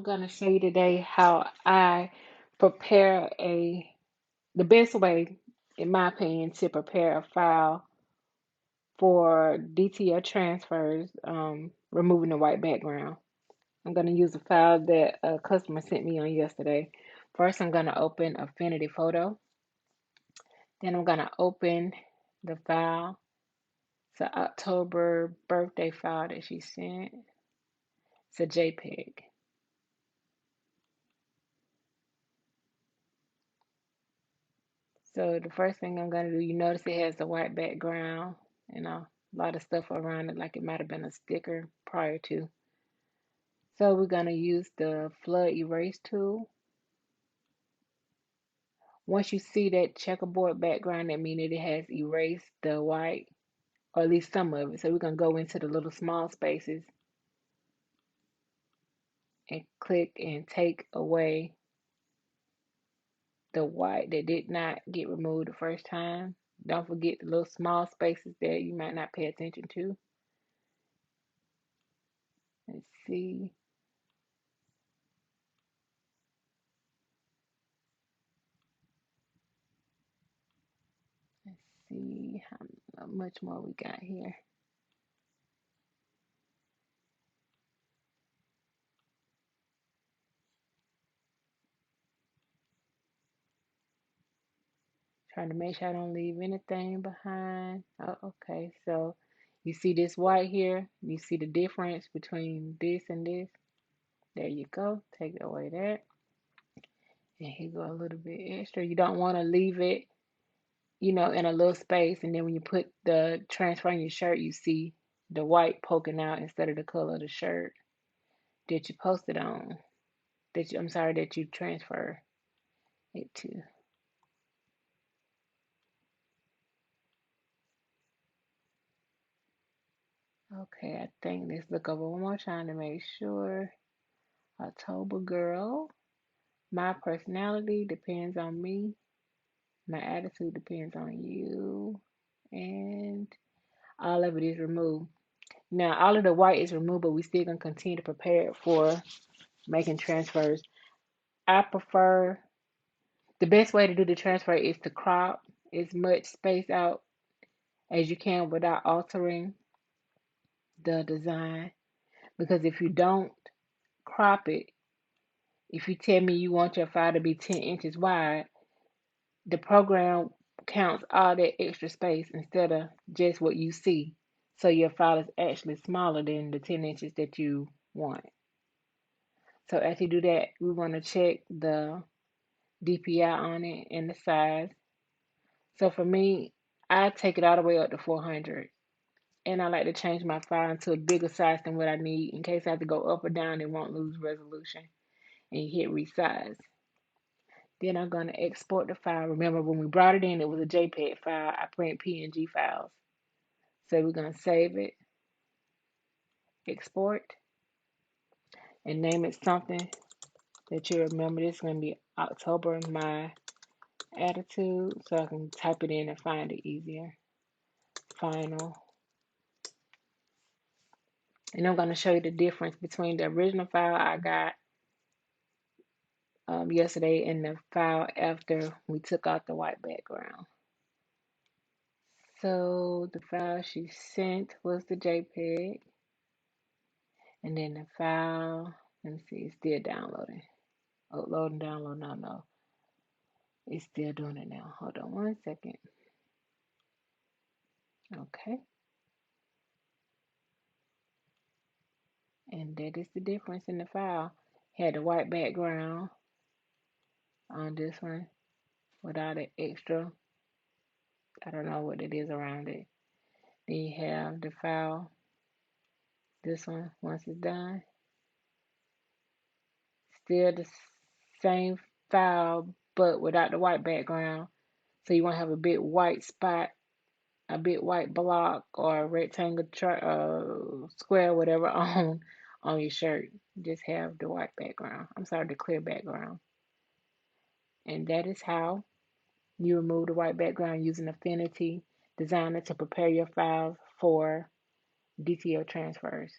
going to show you today how I prepare the best way, in my opinion, to prepare a file for DTF transfers, removing the white background. I'm going to use a file that a customer sent me on yesterday. First, I'm going to open Affinity Photo. Then I'm going to open the file. It's an October birthday file that she sent. It's a JPEG. So the first thing I'm going to do, you notice it has the white background and a lot of stuff around it, like it might have been a sticker prior to. So we're going to use the flood erase tool. Once you see that checkerboard background, that means that it has erased the white, or at least some of it. So we're going to go into the little small spaces and click and take away the white that did not get removed the first time. Don't forget the little small spaces that you might not pay attention to. Let's see. Let's see how much more we got here. Trying to make sure I don't leave anything behind. Oh, okay, so you see this white here? You see the difference between this and this? There you go. Take away that. And here go a little bit extra. You don't want to leave it, in a little space. And then when you put the transfer on your shirt, you see the white poking out instead of the color of the shirt that you posted on. That you transfer it to. Okay, I think let's look over one more time to make sure. October girl. My personality depends on me. My attitude depends on you. And all of it is removed. Now, all of the white is removed, but we still gonna continue to prepare it for making transfers. I prefer the best way to do the transfer is to crop as much space out as you can without altering the design. Because if you don't crop it, if you tell me you want your file to be 10 inches wide, the program counts all that extra space instead of just what you see. So your file is actually smaller than the 10 inches that you want. So after you do that, we want to check the DPI on it and the size. So for me, I take it all the way up to 400. And I like to change my file into a bigger size than what I need in case I have to go up or down and won't lose resolution. And you hit resize. Then I'm going to export the file. Remember, when we brought it in, it was a JPEG file. I print PNG files. So we're going to save it, export, and name it something that you remember. This is going to be October, my attitude, so I can type it in and find it easier. Final. And I'm going to show you the difference between the original file I got yesterday and the file after we took out the white background. So the file she sent was the JPEG. And then the file, let me see, it's still downloading. Upload and download, no. It's still doing it now. Hold on 1 second. Okay. And that is the difference in the file. Had the white background on this one without an extra, I don't know what it is around it. Then you have the file, this one, once it's done. Still the same file, but without the white background. So you won't have a big white spot, a big white block or a rectangle square, whatever, on your shirt. Just have the white background. I'm sorry, the clear background. And that is how you remove the white background using Affinity Designer to prepare your files for DTF transfers.